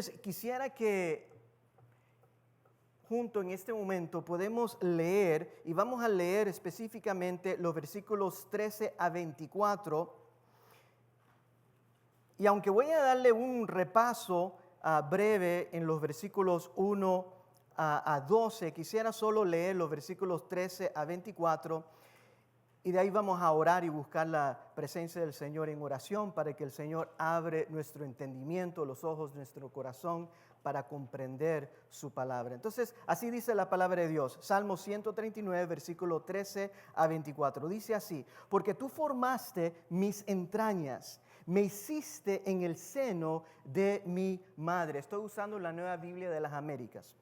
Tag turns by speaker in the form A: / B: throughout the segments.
A: Entonces, quisiera que junto en este momento podemos leer, y vamos a leer específicamente los versículos 13 a 24. Y aunque voy a darle un repaso breve en los versículos 1 a 12, quisiera solo leer los versículos 13 a 24, y de ahí vamos a orar y buscar la presencia del Señor en oración para que el Señor abre nuestro entendimiento, los ojos de nuestro corazón para comprender su palabra. Entonces, así dice la palabra de Dios. Salmo 139, versículo 13 a 24. Dice así: porque tú formaste mis entrañas, me hiciste en el seno de mi madre. Estoy usando la Nueva Biblia de las Américas.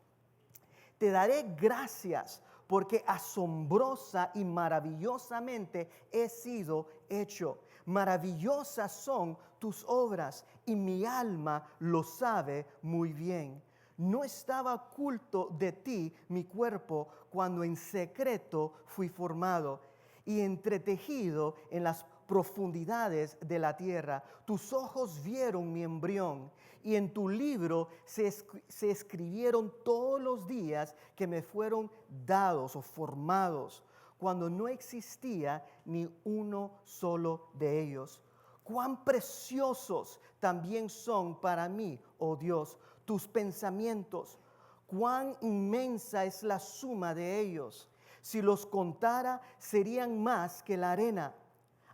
A: Te daré gracias porque asombrosa y maravillosamente he sido hecho. Maravillosas son tus obras y mi alma lo sabe muy bien. No estaba oculto de ti mi cuerpo cuando en secreto fui formado y entretejido en las profundidades de la tierra. Tus ojos vieron mi embrión y en tu libro se escribieron todos los días que me fueron dados o formados, cuando no existía ni uno solo de ellos. Cuán preciosos también son para mí, oh Dios, tus pensamientos. Cuán inmensa es la suma de ellos. Si los contara, serían más que la arena.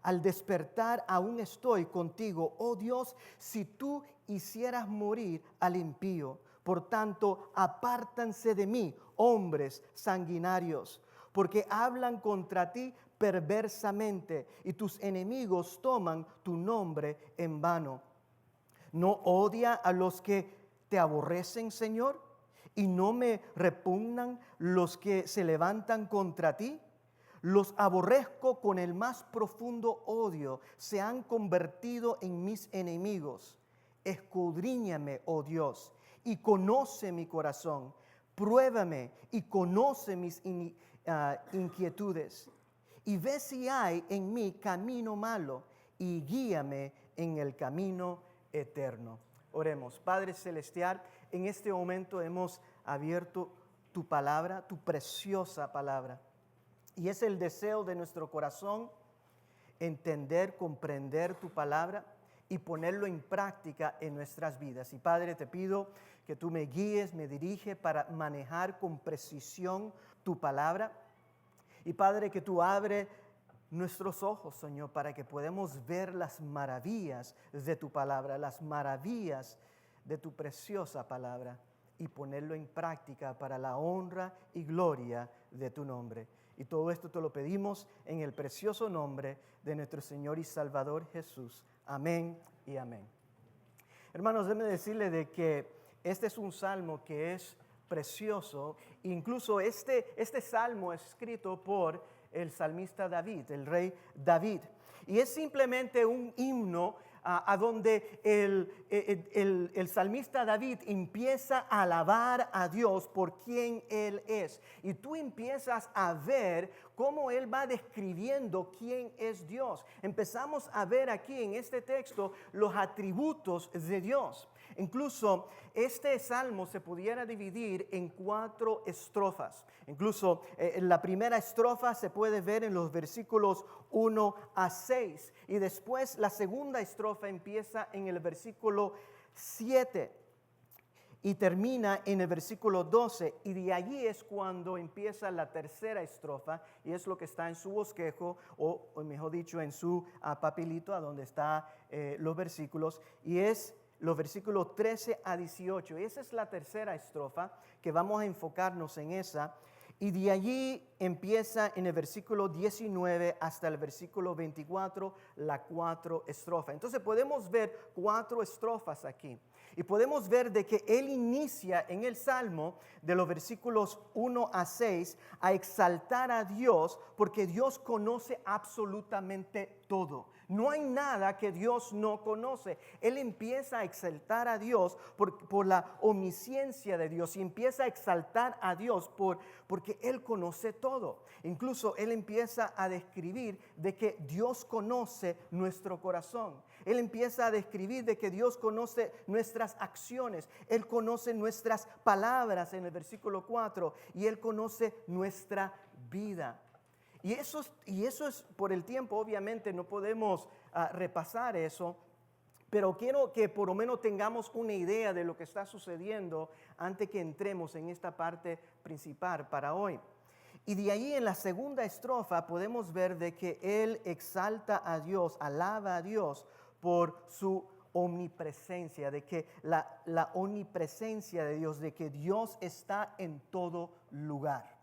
A: Al despertar aún estoy contigo, oh Dios, si tú hicieras morir al impío. Por tanto, apártanse de mí, hombres sanguinarios, porque hablan contra ti perversamente y tus enemigos toman tu nombre en vano. ¿No odia a los que te aborrecen, Señor? ¿Y no me repugnan los que se levantan contra ti? Los aborrezco con el más profundo odio, se han convertido en mis enemigos. Escudriñame, oh Dios, y conoce mi corazón. Pruébame y conoce mis inquietudes. Y ve si hay en mí camino malo y guíame en el camino eterno. Oremos. Padre Celestial, en este momento hemos abierto tu palabra, tu preciosa palabra. Y es el deseo de nuestro corazón entender, comprender tu palabra y ponerlo en práctica en nuestras vidas. Y Padre, te pido que tú me guíes, me diriges para manejar con precisión tu palabra. Y Padre, que tú abres nuestros ojos, Señor, para que podamos ver las maravillas de tu palabra, las maravillas de tu preciosa palabra y ponerlo en práctica para la honra y gloria de tu nombre. Y todo esto te lo pedimos en el precioso nombre de nuestro Señor y Salvador Jesús. Amén y amén. Hermanos, déjenme decirles de que este es un salmo que es precioso. Incluso este salmo es escrito por el salmista David, el rey David. Y es simplemente un himno a donde el salmista David empieza a alabar a Dios por quien Él es. Y tú empiezas a ver cómo Él va describiendo quién es Dios. Empezamos a ver aquí en este texto los atributos de Dios. Incluso este salmo se pudiera dividir en 4 estrofas. Incluso la primera estrofa se puede ver en los versículos 1 a 6. Y después la segunda estrofa empieza en el versículo 7 y termina en el versículo 12. Y de allí es cuando empieza la tercera estrofa, y es lo que está en su bosquejo, o mejor dicho, en su papelito, a donde están los versículos, y es los versículos 13 a 18. Y esa es la tercera estrofa, que vamos a enfocarnos en esa. Y de allí empieza en el versículo 19 hasta el versículo 24 la 4 estrofa. Entonces podemos ver 4 estrofas aquí. Y podemos ver de que él inicia en el Salmo de los versículos 1 a 6 a exaltar a Dios, porque Dios conoce absolutamente todo. No hay nada que Dios no conoce. Él empieza a exaltar a Dios por la omnisciencia de Dios, y empieza a exaltar a Dios porque Él conoce todo. Incluso Él empieza a describir de que Dios conoce nuestro corazón. Él empieza a describir de que Dios conoce nuestras acciones, Él conoce nuestras palabras en el versículo 4 y Él conoce nuestra vida. Y eso es por el tiempo, obviamente no podemos repasar eso, pero quiero que por lo menos tengamos una idea de lo que está sucediendo antes que entremos en esta parte principal para hoy. Y de ahí en la segunda estrofa podemos ver de que Él exalta a Dios, alaba a Dios por su omnipresencia, de que la omnipresencia de Dios, de que Dios está en todo lugar.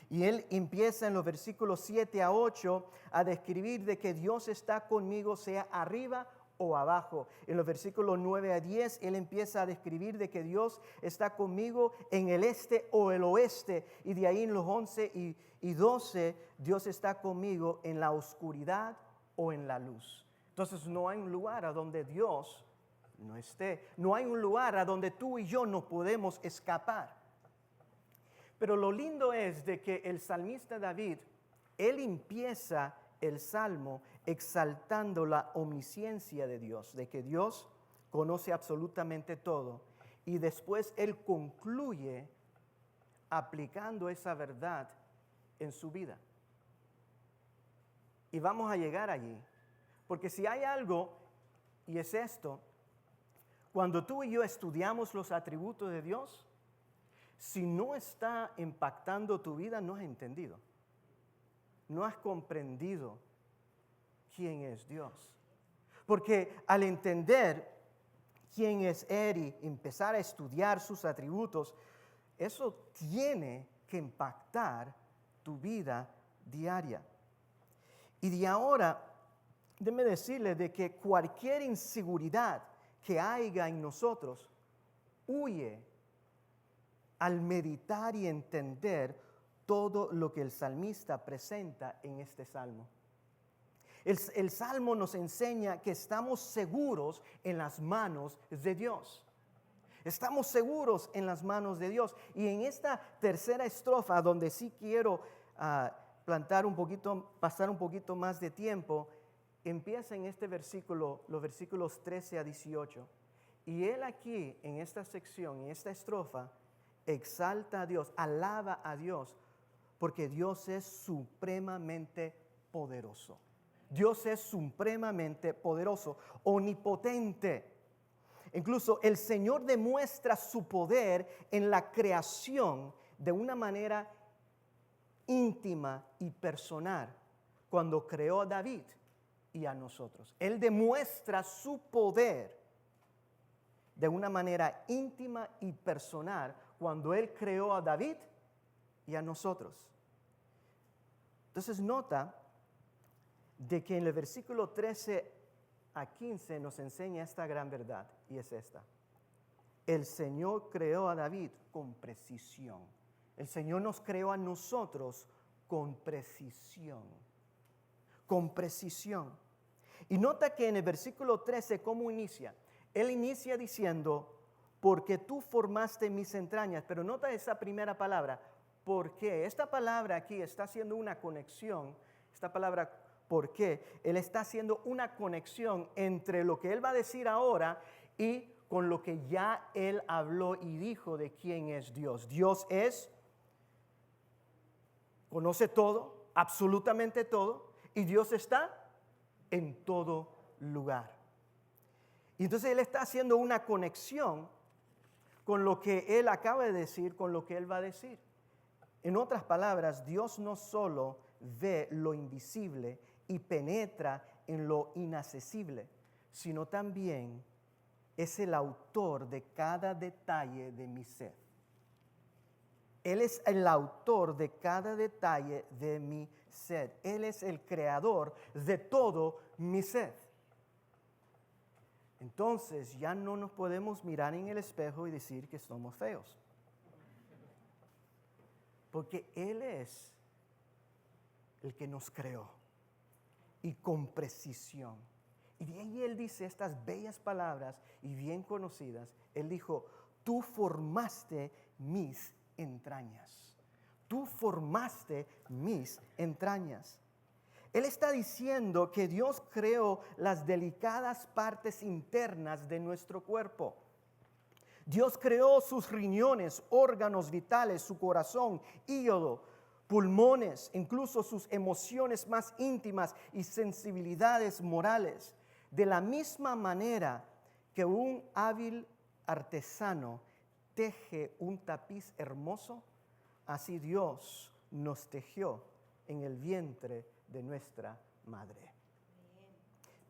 A: Y Él empieza en los versículos 7 a 8 a describir de que Dios está conmigo, sea arriba o abajo. En los versículos 9 a 10, Él empieza a describir de que Dios está conmigo en el este o el oeste. Y de ahí en los 11 y 12, Dios está conmigo en la oscuridad o en la luz. Entonces no hay un lugar a donde Dios no esté. No hay un lugar a donde tú y yo no podemos escapar. Pero lo lindo es de que el salmista David, él empieza el salmo exaltando la omnisciencia de Dios, de que Dios conoce absolutamente todo. Y después él concluye aplicando esa verdad en su vida. Y vamos a llegar allí. Porque si hay algo, y es esto, cuando tú y yo estudiamos los atributos de Dios, si no está impactando tu vida, no has entendido. No has comprendido quién es Dios. Porque al entender quién es Él y empezar a estudiar sus atributos, eso tiene que impactar tu vida diaria. Y de ahora, déjeme decirle de que cualquier inseguridad que haya en nosotros, huye al meditar y entender todo lo que el salmista presenta en este salmo. El salmo nos enseña que estamos seguros en las manos de Dios. Estamos seguros en las manos de Dios. Y en esta tercera estrofa, donde sí quiero pasar un poquito más de tiempo, empieza en este versículo, los versículos 13 a 18. Y él aquí, en esta sección, en esta estrofa, exalta a Dios, alaba a Dios, porque Dios es supremamente poderoso. Dios es supremamente poderoso, omnipotente. Incluso el Señor demuestra su poder en la creación de una manera íntima y personal cuando creó a David y a nosotros. Él demuestra su poder de una manera íntima y personal cuando Él creó a David y a nosotros. Entonces nota de que en el versículo 13 a 15 nos enseña esta gran verdad, y es esta. El Señor creó a David con precisión. El Señor nos creó a nosotros con precisión. Con precisión. Y nota que en el versículo 13, ¿cómo inicia? Él inicia diciendo, porque tú formaste mis entrañas. Pero nota esa primera palabra, ¿por qué? Esta palabra aquí está haciendo una conexión, esta palabra ¿por qué? Él está haciendo una conexión entre lo que Él va a decir ahora y con lo que ya Él habló y dijo de quién es Dios. Dios conoce todo, absolutamente todo, y Dios está en todo lugar. Y entonces Él está haciendo una conexión con lo que Él acaba de decir, con lo que Él va a decir. En otras palabras, Dios no solo ve lo invisible y penetra en lo inaccesible, sino también es el autor de cada detalle de mi ser. Él es el autor de cada detalle de mi ser. Él es el creador de todo mi ser. Entonces ya no nos podemos mirar en el espejo y decir que somos feos. Porque Él es el que nos creó y con precisión. Y de ahí Él dice estas bellas palabras y bien conocidas. Él dijo, tú formaste mis entrañas. Tú formaste mis entrañas. Él está diciendo que Dios creó las delicadas partes internas de nuestro cuerpo. Dios creó sus riñones, órganos vitales, su corazón, hígado, pulmones, incluso sus emociones más íntimas y sensibilidades morales. De la misma manera que un hábil artesano teje un tapiz hermoso, así Dios nos tejió en el vientre de nuestra madre.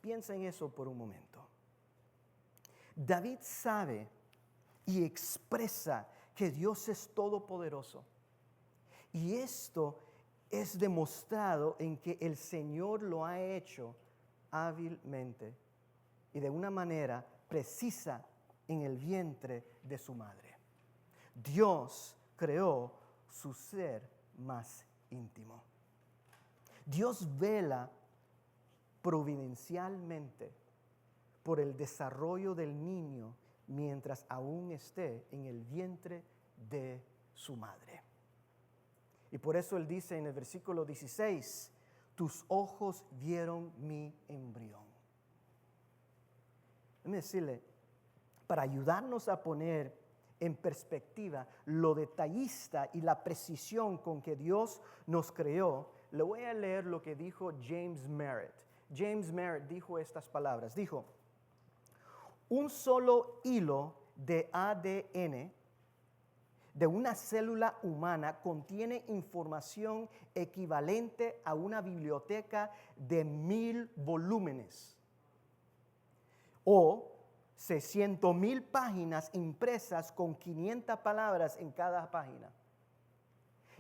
A: Piensa en eso por un momento. David sabe y expresa que Dios es todopoderoso. Y esto es demostrado en que el Señor lo ha hecho hábilmente y de una manera precisa en el vientre de su madre. Dios creó su ser más íntimo. Dios vela providencialmente por el desarrollo del niño mientras aún esté en el vientre de su madre. Y por eso Él dice en el versículo 16, tus ojos vieron mi embrión. Déjame decirle, para ayudarnos a poner en perspectiva lo detallista y la precisión con que Dios nos creó, le voy a leer lo que dijo James Merritt. James Merritt dijo estas palabras. Dijo, un solo hilo de ADN de una célula humana contiene información equivalente a una biblioteca de 1000 volúmenes o 600,000 páginas impresas con 500 palabras en cada página.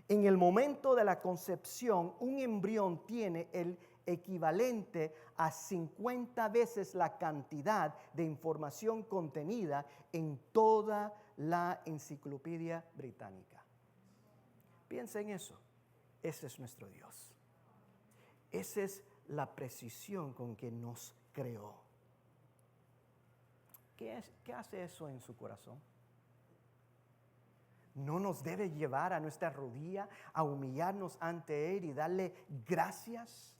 A: En el momento de la concepción, un embrión tiene el equivalente a 50 veces la cantidad de información contenida en toda la enciclopedia británica. Piensa en eso. Ese es nuestro Dios. Esa es la precisión con que nos creó. ¿Qué hace eso en su corazón? ¿No nos debe llevar a nuestra rodilla a humillarnos ante Él y darle gracias?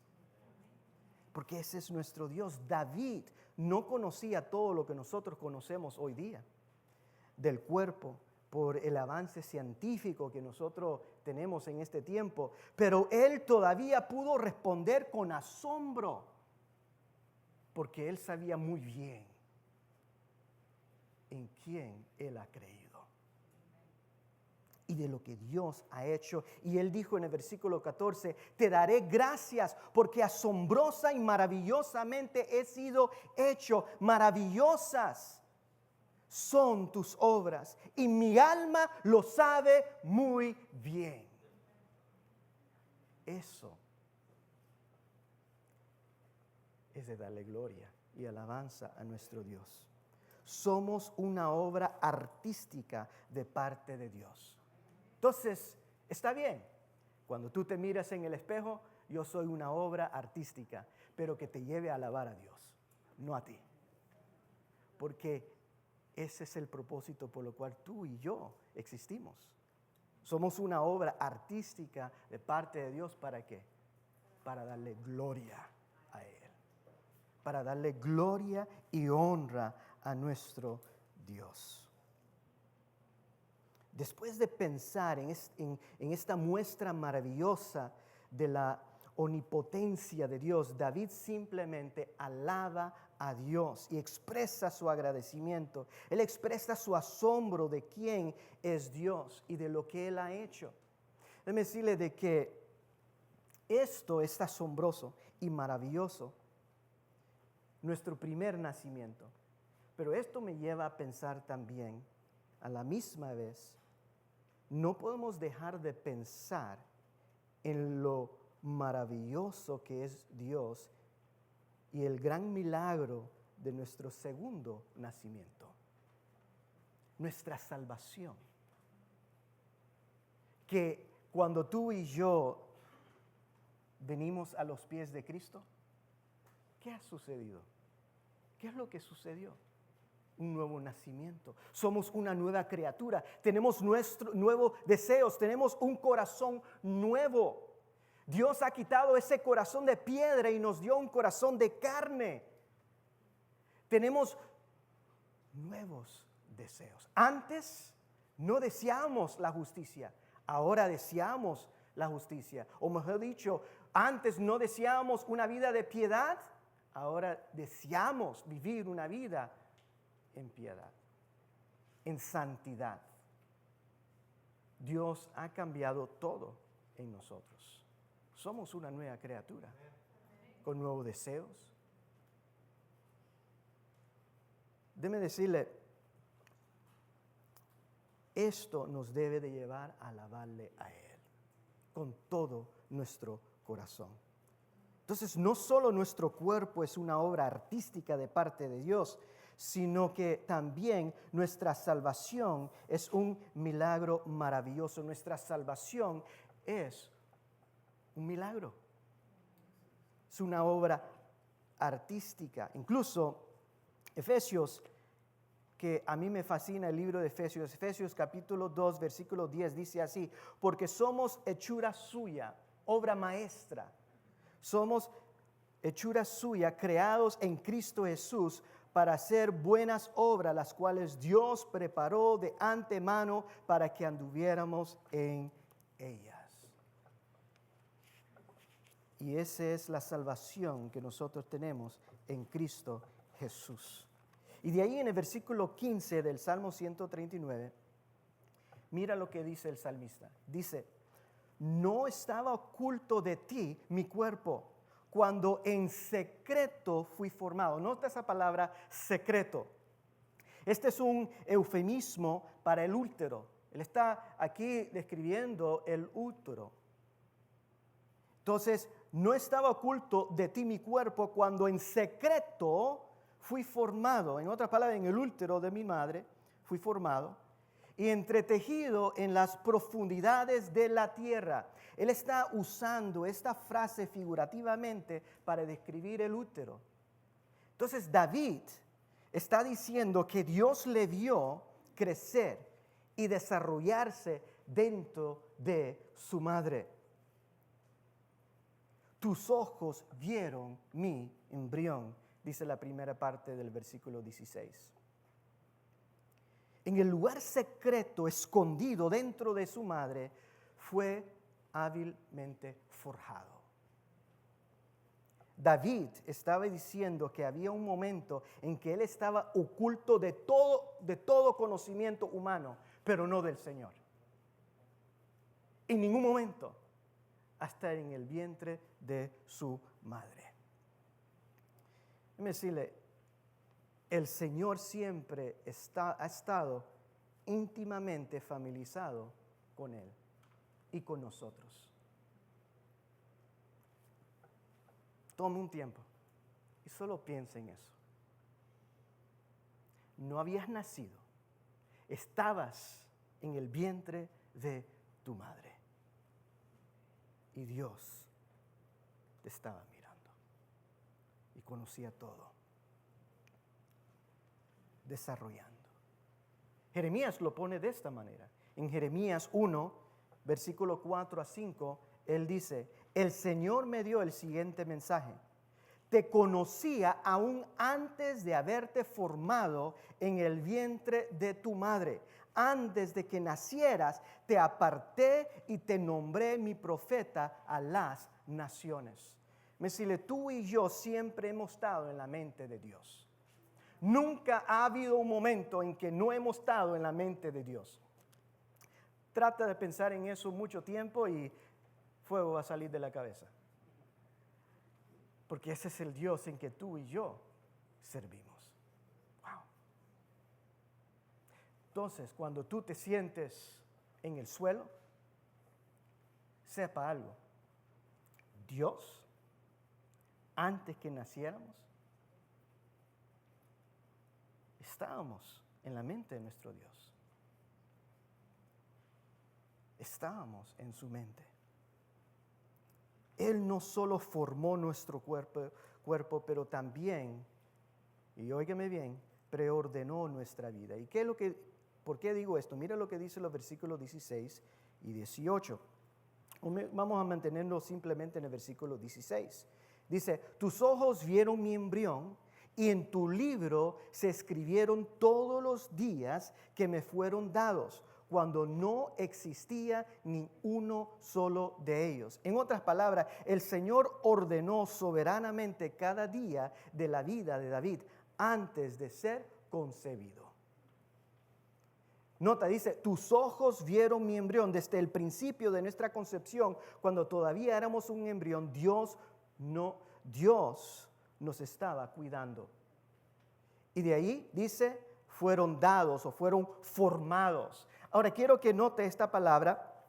A: Porque ese es nuestro Dios. David no conocía todo lo que nosotros conocemos hoy día del cuerpo por el avance científico que nosotros tenemos en este tiempo, pero él todavía pudo responder con asombro porque él sabía muy bien en quién él ha creído y de lo que Dios ha hecho. Y él dijo en el versículo 14, te daré gracias porque asombrosa y maravillosamente he sido hecho. Maravillosas son tus obras y mi alma lo sabe muy bien. Eso es de darle gloria y alabanza a nuestro Dios. Somos una obra artística de parte de Dios. Entonces, está bien. Cuando tú te miras en el espejo, yo soy una obra artística, pero que te lleve a alabar a Dios, no a ti. Porque ese es el propósito por lo cual tú y yo existimos. Somos una obra artística de parte de Dios. ¿Para qué? Para darle gloria a Él. Para darle gloria y honra a nuestro Dios. Después de pensar en esta muestra maravillosa de la omnipotencia de Dios, David simplemente alaba a Dios y expresa su agradecimiento. Él expresa su asombro de quién es Dios y de lo que Él ha hecho. Déjeme decirle de que esto es asombroso y maravilloso, nuestro primer nacimiento. Pero esto me lleva a pensar también, a la misma vez, no podemos dejar de pensar en lo maravilloso que es Dios y el gran milagro de nuestro segundo nacimiento, nuestra salvación. Que cuando tú y yo venimos a los pies de Cristo, ¿qué ha sucedido? ¿Qué es lo que sucedió? Un nuevo nacimiento. Somos una nueva criatura. Tenemos nuevos deseos. Tenemos un corazón nuevo. Dios ha quitado ese corazón de piedra y nos dio un corazón de carne. Tenemos nuevos deseos. Antes no deseábamos la justicia, ahora deseamos la justicia. O mejor dicho, antes no deseábamos una vida de piedad, ahora deseamos vivir una vida en piedad, en santidad. Dios ha cambiado todo en nosotros. Somos una nueva criatura, con nuevos deseos. Déjeme decirle, esto nos debe de llevar a alabarle a Él, con todo nuestro corazón. Entonces, no solo nuestro cuerpo es una obra artística de parte de Dios, sino que también nuestra salvación es un milagro maravilloso. Nuestra salvación es un milagro. Es una obra artística. Incluso Efesios, que a mí me fascina el libro de Efesios, Efesios capítulo 2, versículo 10, dice así: porque somos hechura suya, obra maestra. Somos hechura suya, creados en Cristo Jesús para hacer buenas obras, las cuales Dios preparó de antemano para que anduviéramos en ellas. Y esa es la salvación que nosotros tenemos en Cristo Jesús. Y de ahí en el versículo 15 del Salmo 139, mira lo que dice el salmista. Dice: no estaba oculto de ti mi cuerpo, cuando en secreto fui formado. Nota esa palabra, secreto. Este es un eufemismo para el útero. Él está aquí describiendo el útero. Entonces, no estaba oculto de ti mi cuerpo cuando en secreto fui formado. En otras palabras, en el útero de mi madre fui formado y entretejido en las profundidades de la tierra. Él está usando esta frase figurativamente para describir el útero. Entonces, David está diciendo que Dios le vio crecer y desarrollarse dentro de su madre. Tus ojos vieron mi embrión, dice la primera parte del versículo 16. En el lugar secreto, escondido dentro de su madre, fue hábilmente forjado. David estaba diciendo que había un momento en que él estaba oculto de todo conocimiento humano, pero no del Señor. En ningún momento, hasta en el vientre de su madre. Déjeme decirle, el Señor siempre ha estado íntimamente familiarizado con Él y con nosotros. Tome un tiempo y solo piense en eso. No habías nacido, estabas en el vientre de tu madre. Y Dios te estaba mirando y conocía todo, desarrollando. Jeremías lo pone de esta manera. En Jeremías 1, versículo 4 a 5, él dice: el Señor me dio el siguiente mensaje: te conocía aún antes de haberte formado en el vientre de tu madre. Antes de que nacieras, te aparté y te nombré mi profeta a las naciones. Me dice, tú y yo siempre hemos estado en la mente de Dios. Nunca ha habido un momento en que no hemos estado en la mente de Dios. Trata de pensar en eso mucho tiempo y fuego va a salir de la cabeza. Porque ese es el Dios en que tú y yo servimos. Entonces, cuando tú te sientes en el suelo, sepa algo. Dios, antes que naciéramos, estábamos en la mente de nuestro Dios. Estábamos en su mente. Él no solo formó nuestro cuerpo, pero también, y óigame bien, preordenó nuestra vida. ¿Y qué es lo que... ¿Por qué digo esto? Mira lo que dice los versículos 16 y 18. Vamos a mantenernos simplemente en el versículo 16. Dice, tus ojos vieron mi embrión y en tu libro se escribieron todos los días que me fueron dados, cuando no existía ni uno solo de ellos. En otras palabras, el Señor ordenó soberanamente cada día de la vida de David antes de ser concebido. Nota, dice, tus ojos vieron mi embrión. Desde el principio de nuestra concepción, cuando todavía éramos un embrión, Dios nos estaba cuidando. Y de ahí dice, fueron dados o fueron formados. Ahora quiero que note esta palabra,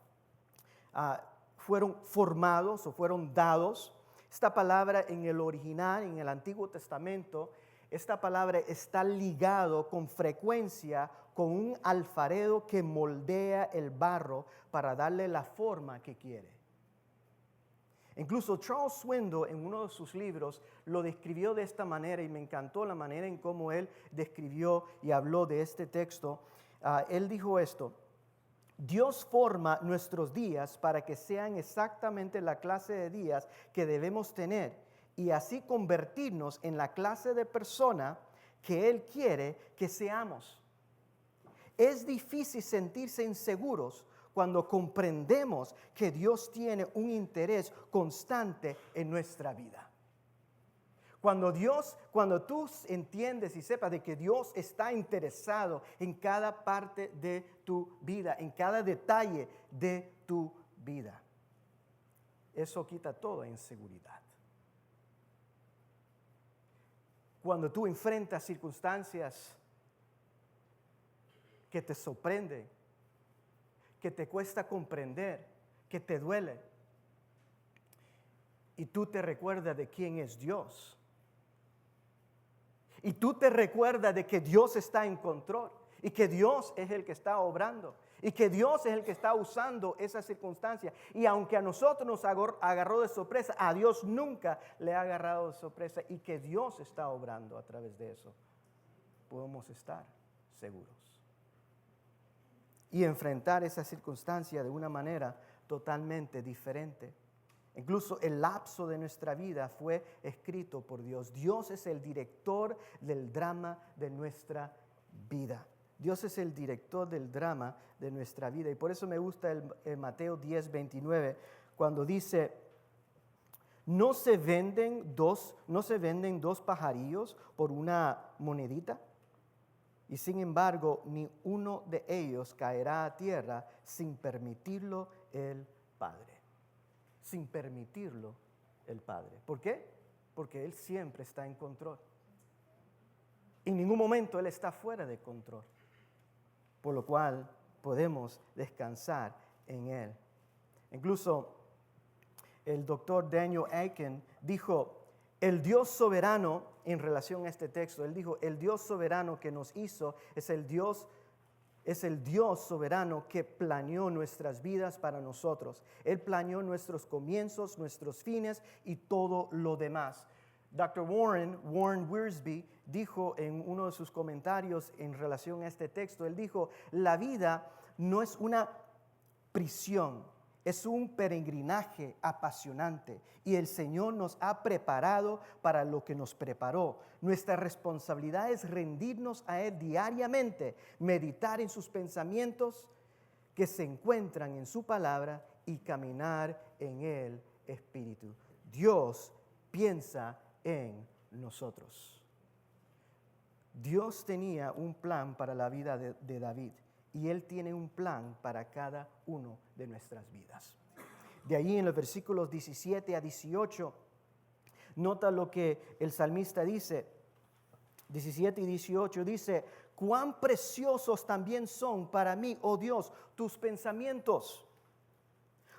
A: fueron formados o fueron dados. Esta palabra en el original, en el Antiguo Testamento, esta palabra está ligado con frecuencia con un alfarero que moldea el barro para darle la forma que quiere. Incluso Charles Swindoll en uno de sus libros lo describió de esta manera y me encantó la manera en cómo él describió y habló de este texto. Él dijo esto: Dios forma nuestros días para que sean exactamente la clase de días que debemos tener y así convertirnos en la clase de persona que Él quiere que seamos. Es difícil sentirse inseguros cuando comprendemos que Dios tiene un interés constante en nuestra vida. Cuando tú entiendes y sepas de que Dios está interesado en cada parte de tu vida, en cada detalle de tu vida, eso quita toda inseguridad. Cuando tú enfrentas circunstancias que te sorprenden, que te cuesta comprender, que te duele, y tú te recuerdas de quién es Dios, y tú te recuerdas de que Dios está en control, y que Dios es el que está obrando, y que Dios es el que está usando esa circunstancia, y aunque a nosotros nos agarró de sorpresa, a Dios nunca le ha agarrado de sorpresa, y que Dios está obrando a través de eso, podemos estar seguros y enfrentar esa circunstancia de una manera totalmente diferente. Incluso el lapso de nuestra vida fue escrito por Dios. Dios es el director del drama de nuestra vida. Dios es el director del drama de nuestra vida. Y por eso me gusta el Mateo 10:29, cuando dice, ¿no se venden dos pajarillos por una monedita? Y sin embargo, ni uno de ellos caerá a tierra sin permitirlo el Padre. Sin permitirlo el Padre. ¿Por qué? Porque Él siempre está en control. En ningún momento Él está fuera de control. Por lo cual podemos descansar en Él. Incluso el doctor Daniel Akin dijo, el Dios soberano, en relación a este texto, él dijo, el Dios soberano que nos hizo es el Dios soberano que planeó nuestras vidas para nosotros. Él planeó nuestros comienzos, nuestros fines y todo lo demás. Dr. Warren Wiersbe dijo en uno de sus comentarios en relación a este texto, él dijo, la vida no es una prisión, es un peregrinaje apasionante y el Señor nos ha preparado para lo que nos preparó. Nuestra responsabilidad es rendirnos a Él diariamente, meditar en sus pensamientos que se encuentran en su palabra y caminar en el Espíritu. Dios piensa en nosotros. Dios tenía un plan para la vida de David. Y Él tiene un plan para cada uno de nuestras vidas. De ahí en los versículos 17 a 18, nota lo que el salmista dice. 17 y 18 dice, cuán preciosos también son para mí, oh Dios, tus pensamientos.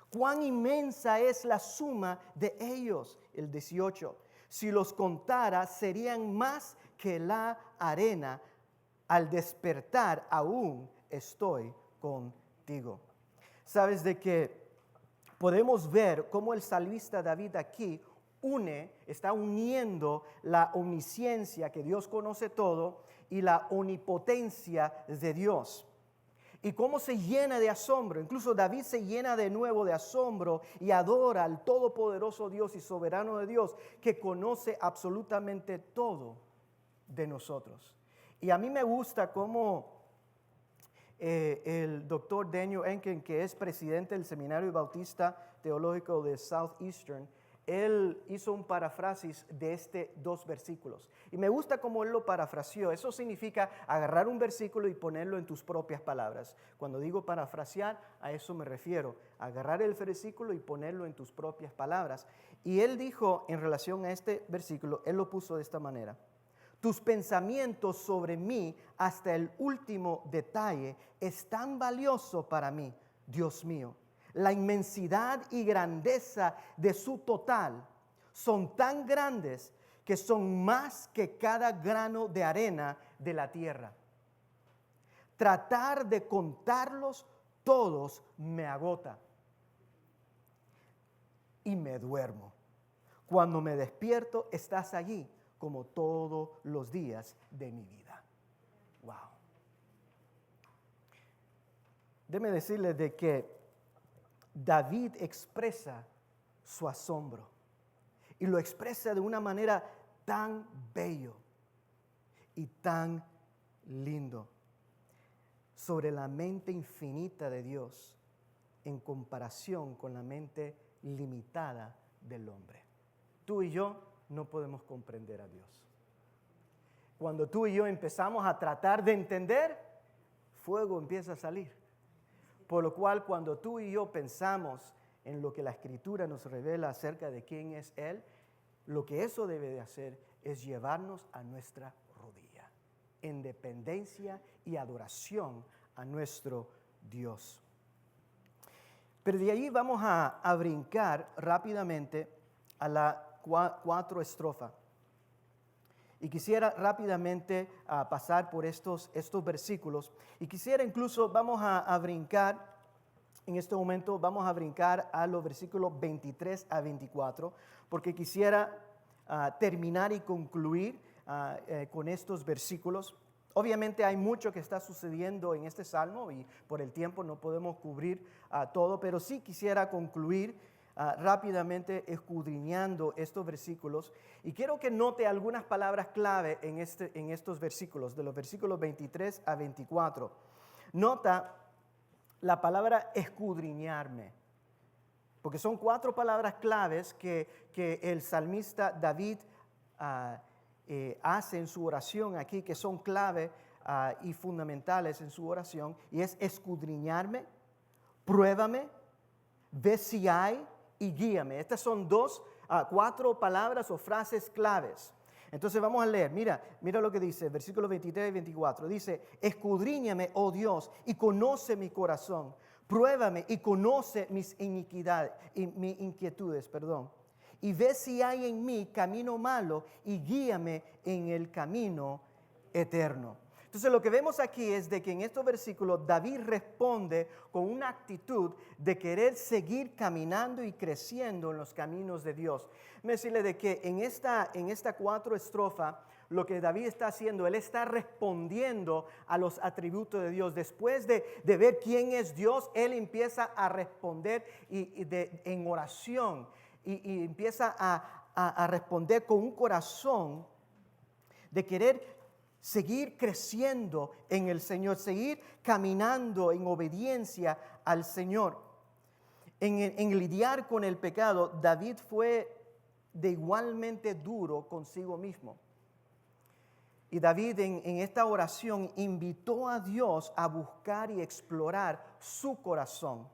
A: Cuán inmensa es la suma de ellos. El 18, si los contara serían más que la arena. Al despertar aún estoy contigo. Sabes de que podemos ver cómo el salmista David aquí está uniendo la omnisciencia, que Dios conoce todo, y la omnipotencia de Dios. y cómo se llena de asombro. Incluso David se llena de nuevo de asombro y adora al todopoderoso Dios y soberano de Dios, que conoce absolutamente todo de nosotros. Y a mí me gusta cómo el doctor Daniel Enken, que es presidente del Seminario Bautista Teológico de Southeastern, él hizo un paráfrasis de estos 2 versículos. Y me gusta cómo él lo parafraseó. Eso significa agarrar un versículo y ponerlo en tus propias palabras. Cuando digo parafrasear, a eso me refiero. Agarrar el versículo y ponerlo en tus propias palabras. Y él dijo en relación a este versículo, él lo puso de esta manera: tus pensamientos sobre mí hasta el último detalle es tan valioso para mí, Dios mío. La inmensidad y grandeza de su total son tan grandes que son más que cada grano de arena de la tierra. Tratar de contarlos todos me agota y me duermo. Cuando me despierto, estás allí como todos los días de mi vida. Wow. Déjeme decirles de que David expresa su asombro y lo expresa de una manera tan bello y tan lindo sobre la mente infinita de Dios en comparación con la mente limitada del hombre. Tú y yo no podemos comprender a Dios. Cuando tú y yo empezamos a tratar de entender, fuego empieza a salir. Por lo cual, cuando tú y yo pensamos en lo que la Escritura nos revela acerca de quién es Él, lo que eso debe de hacer es llevarnos a nuestra rodilla, en dependencia y adoración a nuestro Dios. Pero de ahí vamos a brincar rápidamente a la 4 estrofa. Y quisiera rápidamente pasar por estos versículos. Y quisiera incluso, vamos a brincar, en este momento vamos a brincar a los versículos 23 a 24, porque quisiera terminar y concluir con estos versículos. Obviamente hay mucho que está sucediendo en este salmo y por el tiempo no podemos cubrir todo, pero sí quisiera concluir rápidamente escudriñando estos versículos, y quiero que note algunas palabras clave en estos versículos, de los versículos 23 a 24. Nota la palabra escudriñarme, porque son 4 palabras claves que el salmista David hace en su oración aquí, que son clave y fundamentales en su oración, y es escudriñarme, pruébame, ve si hay y guíame. Estas son 4 palabras o frases claves. Entonces vamos a leer. Mira lo que dice, versículos 23 y 24. Dice: escudriñame, oh Dios, y conoce mi corazón. Pruébame y conoce mis iniquidades y mis inquietudes, y ve si hay en mí camino malo y guíame en el camino eterno. Entonces lo que vemos aquí es de que en estos versículos David responde con una actitud de querer seguir caminando y creciendo en los caminos de Dios. Me decirle de que en esta 4 estrofa, lo que David está haciendo, él está respondiendo a los atributos de Dios. Después de ver quién es Dios, él empieza a responder en oración y empieza a responder con un corazón de querer seguir creciendo en el Señor, seguir caminando en obediencia al Señor. En lidiar con el pecado, David fue de igualmente duro consigo mismo. Y David en esta oración invitó a Dios a buscar y explorar su corazón.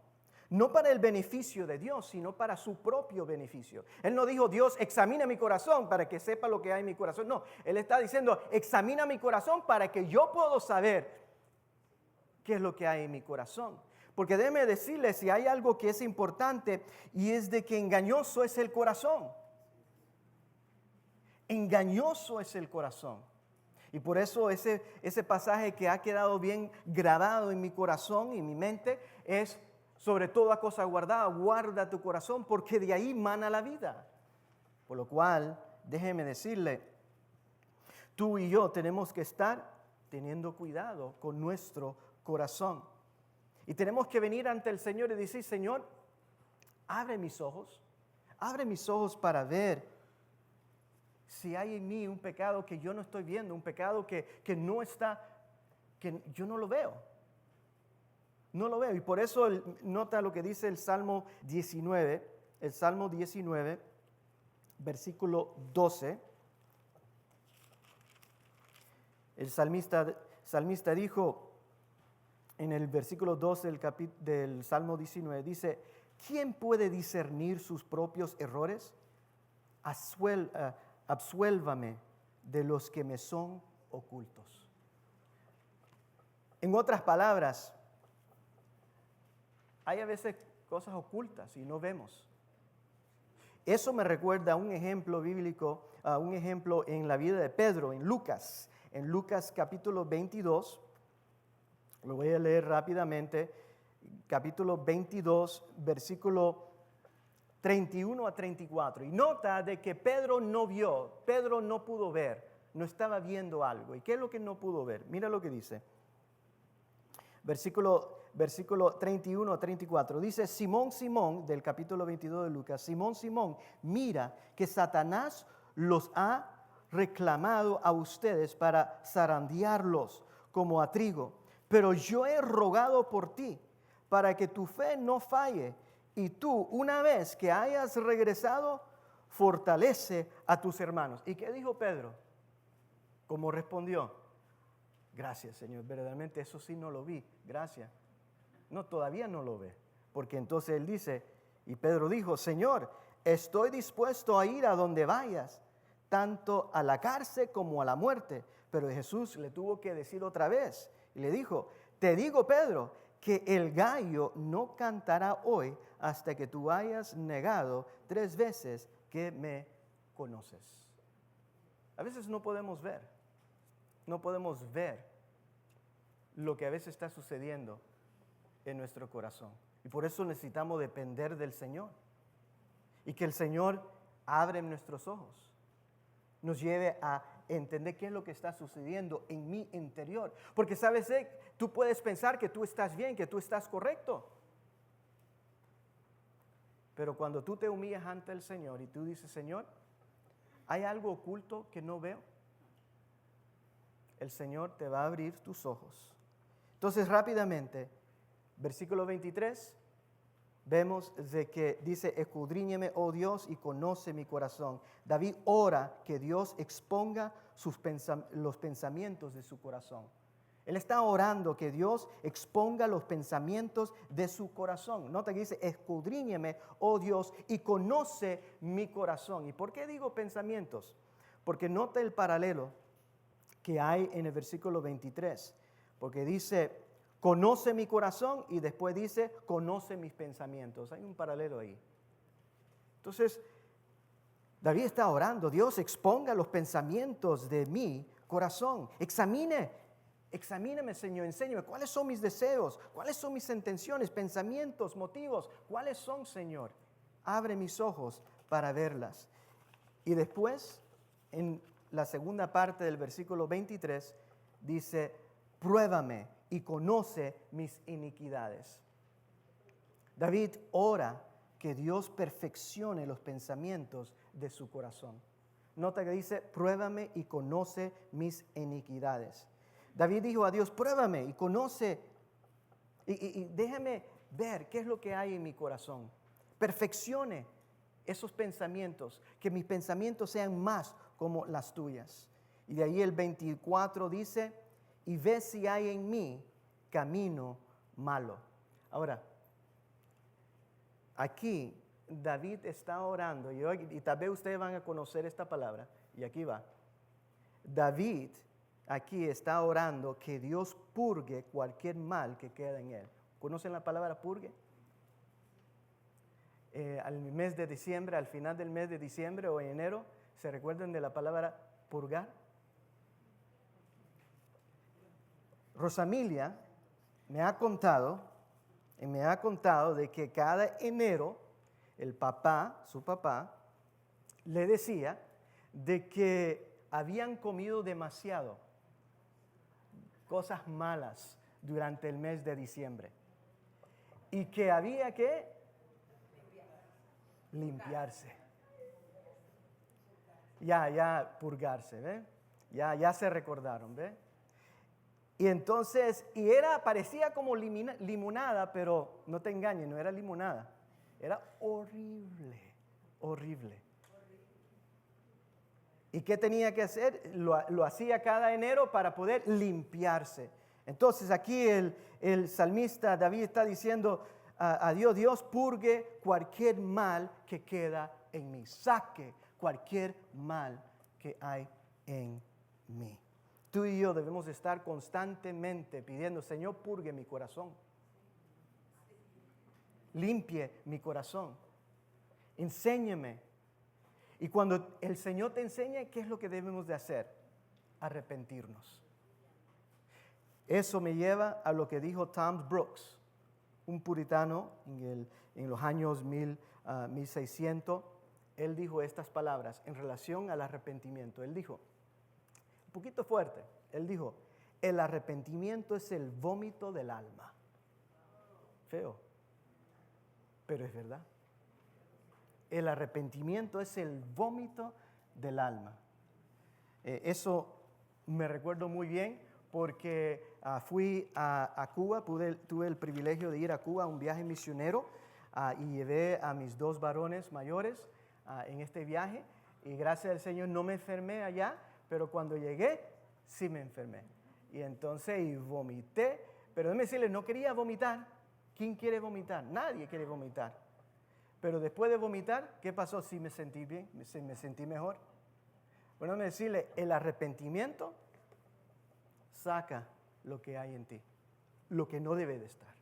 A: No para el beneficio de Dios, sino para su propio beneficio. Él no dijo: Dios, examina mi corazón para que sepa lo que hay en mi corazón. No, él está diciendo: examina mi corazón para que yo pueda saber qué es lo que hay en mi corazón. Porque déjeme decirle, si hay algo que es importante, y es de que engañoso es el corazón. Engañoso es el corazón. Y por eso ese pasaje que ha quedado bien grabado en mi corazón y en mi mente es: sobre toda cosa guardada, guarda tu corazón, porque de ahí mana la vida. Por lo cual, déjeme decirle, tú y yo tenemos que estar teniendo cuidado con nuestro corazón. Y tenemos que venir ante el Señor y decir, Señor, abre mis ojos para ver si hay en mí un pecado que yo no estoy viendo, un pecado que no está, que yo no lo veo. No lo veo. Y por eso nota lo que dice el Salmo 19, versículo 12. El salmista dijo en el versículo 12 del Salmo 19, dice, ¿quién puede discernir sus propios errores? Absuélvame de los que me son ocultos. En otras palabras, hay a veces cosas ocultas y no vemos. Eso me recuerda a un ejemplo bíblico, a un ejemplo en la vida de Pedro, en Lucas capítulo 22, lo voy a leer rápidamente, capítulo 22, versículo 31 a 34. Y nota de que Pedro no pudo ver, no estaba viendo algo. ¿Y qué es lo que no pudo ver? Mira lo que dice. Versículo 31 a 34. Dice, Simón, Simón, del capítulo 22 de Lucas, Simón, Simón, mira que Satanás los ha reclamado a ustedes para zarandearlos como a trigo. Pero yo he rogado por ti, para que tu fe no falle, y tú, una vez que hayas regresado, fortalece a tus hermanos. ¿Y qué dijo Pedro? ¿Cómo respondió? Gracias, Señor, verdaderamente eso sí no lo vi, gracias. No, todavía no lo ve, porque entonces él dice, y Pedro dijo, Señor, estoy dispuesto a ir a donde vayas, tanto a la cárcel como a la muerte. Pero Jesús le tuvo que decir otra vez, y le dijo, te digo, Pedro, que el gallo no cantará hoy hasta que tú hayas negado 3 veces que me conoces. A veces no podemos ver lo que a veces está sucediendo en nuestro corazón. Y por eso necesitamos depender del Señor. Y que el Señor abre nuestros ojos, nos lleve a entender qué es lo que está sucediendo en mi interior. Porque sabes, tú puedes pensar que tú estás bien, que tú estás correcto. Pero cuando tú te humillas ante el Señor y tú dices, Señor, ¿hay algo oculto que no veo? El Señor te va a abrir tus ojos. Entonces, rápidamente, versículo 23, vemos de que dice, escudriñeme, oh Dios, y conoce mi corazón. David ora que Dios exponga los pensamientos de su corazón. Él está orando que Dios exponga los pensamientos de su corazón. Nota que dice, escudriñeme, oh Dios, y conoce mi corazón. ¿Y por qué digo pensamientos? Porque nota el paralelo que hay en el versículo 23. Porque dice, conoce mi corazón, y después dice, conoce mis pensamientos. Hay un paralelo ahí. Entonces, David está orando, Dios exponga los pensamientos de mi corazón. Examíname, Señor, enséñame cuáles son mis deseos, cuáles son mis intenciones, pensamientos, motivos, cuáles son, Señor. Abre mis ojos para verlas. Y después, en la segunda parte del versículo 23, dice, pruébame y conoce mis iniquidades. David ora que Dios perfeccione los pensamientos de su corazón. Nota que dice, pruébame y conoce mis iniquidades. David dijo a Dios, pruébame y conoce, y déjame ver qué es lo que hay en mi corazón. Perfeccione esos pensamientos, que mis pensamientos sean más como las tuyas. Y de ahí el 24 dice, y ve si hay en mí camino malo. Ahora, aquí David está orando, y tal vez ustedes van a conocer esta palabra, y aquí va. David aquí está orando que Dios purgue cualquier mal que queda en él. ¿Conocen la palabra purgue? Al mes de diciembre, al final del mes de diciembre o en enero, ¿se recuerdan de la palabra purgar? Rosamilia me ha contado de que cada enero su papá, le decía de que habían comido demasiado, cosas malas durante el mes de diciembre. y que había que limpiarse. Ya purgarse, ¿ve? Ya se recordaron, ¿ve? Y entonces, parecía como limonada, pero no te engañes, no era limonada. Era horrible, horrible. ¿Y qué tenía que hacer? Lo hacía cada enero para poder limpiarse. Entonces aquí el salmista David está diciendo a Dios, Dios purgue cualquier mal que queda en mí. Saque cualquier mal que hay en mí. Tú y yo debemos estar constantemente pidiendo, Señor, purgue mi corazón. Limpie mi corazón. Enséñeme. Y cuando el Señor te enseña, ¿qué es lo que debemos de hacer? Arrepentirnos. Eso me lleva a lo que dijo Tom Brooks, un puritano en los años 1600. Él dijo estas palabras en relación al arrepentimiento. Él dijo, un poquito fuerte, él dijo, el arrepentimiento es el vómito del alma. Feo, pero es verdad. El arrepentimiento es el vómito del alma. Eso me recuerdo muy bien porque fui a Cuba, tuve el privilegio de ir a Cuba a un viaje misionero y llevé a mis 2 varones mayores en este viaje y gracias al Señor no me enfermé allá, pero cuando llegué sí me enfermé. Y entonces vomité, pero déjeme decirles, no quería vomitar. ¿Quién quiere vomitar? Nadie quiere vomitar. Pero después de vomitar, ¿qué pasó? Sí me sentí bien, me sentí mejor. Bueno, déjame decirle, el arrepentimiento saca lo que hay en ti, lo que no debe de estar,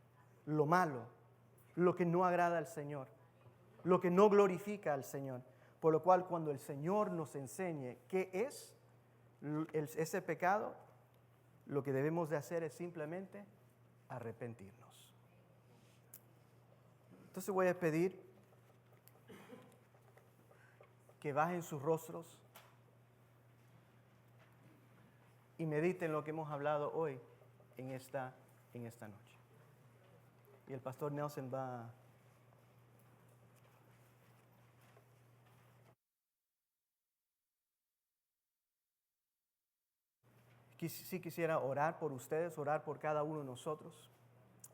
A: lo malo, lo que no agrada al Señor, lo que no glorifica al Señor. Por lo cual, cuando el Señor nos enseñe qué es ese pecado, lo que debemos de hacer es simplemente arrepentirnos. Entonces voy a pedir que bajen sus rostros y mediten lo que hemos hablado hoy en esta noche. Y el pastor Nelson va. Sí quisiera orar por ustedes, orar por cada uno de nosotros.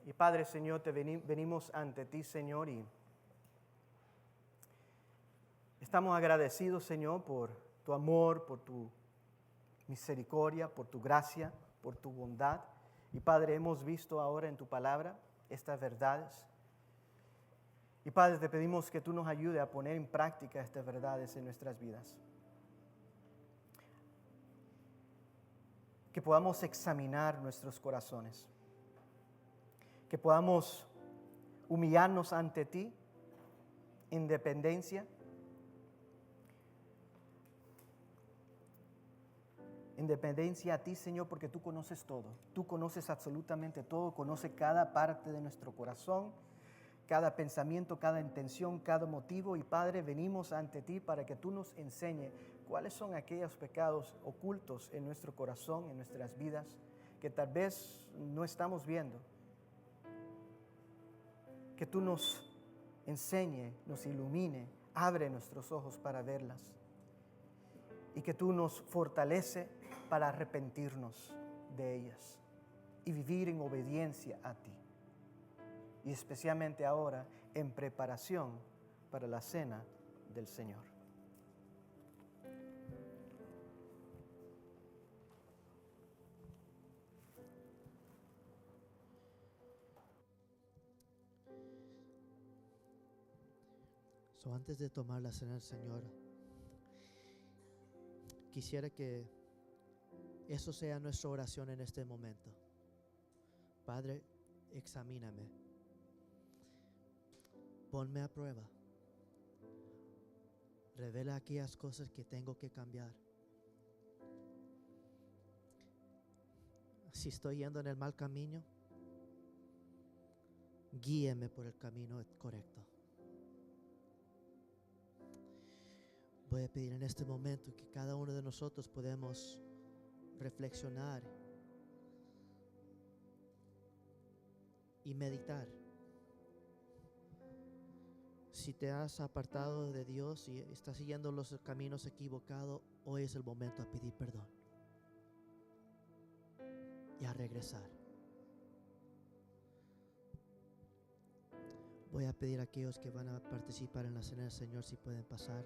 A: Y Padre, Señor, venimos ante ti, Señor, y estamos agradecidos, Señor, por tu amor, por tu misericordia, por tu gracia, por tu bondad. Y Padre, hemos visto ahora en tu palabra estas verdades. Y Padre, te pedimos que tú nos ayudes a poner en práctica estas verdades en nuestras vidas. Que podamos examinar nuestros corazones. Que podamos humillarnos ante ti en dependencia. En dependencia a ti, Señor, porque tú conoces todo. Tú conoces absolutamente todo, conoces cada parte de nuestro corazón, cada pensamiento, cada intención, cada motivo. Y Padre, venimos ante ti para que tú nos enseñes cuáles son aquellos pecados ocultos en nuestro corazón, en nuestras vidas, que tal vez no estamos viendo. Que tú nos enseñe, nos ilumine, abre nuestros ojos para verlas. Y que tú nos fortalece para arrepentirnos de ellas y vivir en obediencia a ti. Y especialmente ahora en preparación para la cena del Señor.
B: Antes de tomar la cena del Señor, quisiera que eso sea nuestra oración en este momento. Padre, examíname. Ponme a prueba. Revela aquellas cosas que tengo que cambiar. Si estoy yendo en el mal camino, guíeme por el camino correcto. Voy a pedir en este momento que cada uno de nosotros podamos reflexionar y meditar si te has apartado de Dios y estás siguiendo los caminos equivocados, hoy es el momento a pedir perdón y a regresar. Voy a pedir a aquellos que van a participar en la cena del Señor si pueden pasar.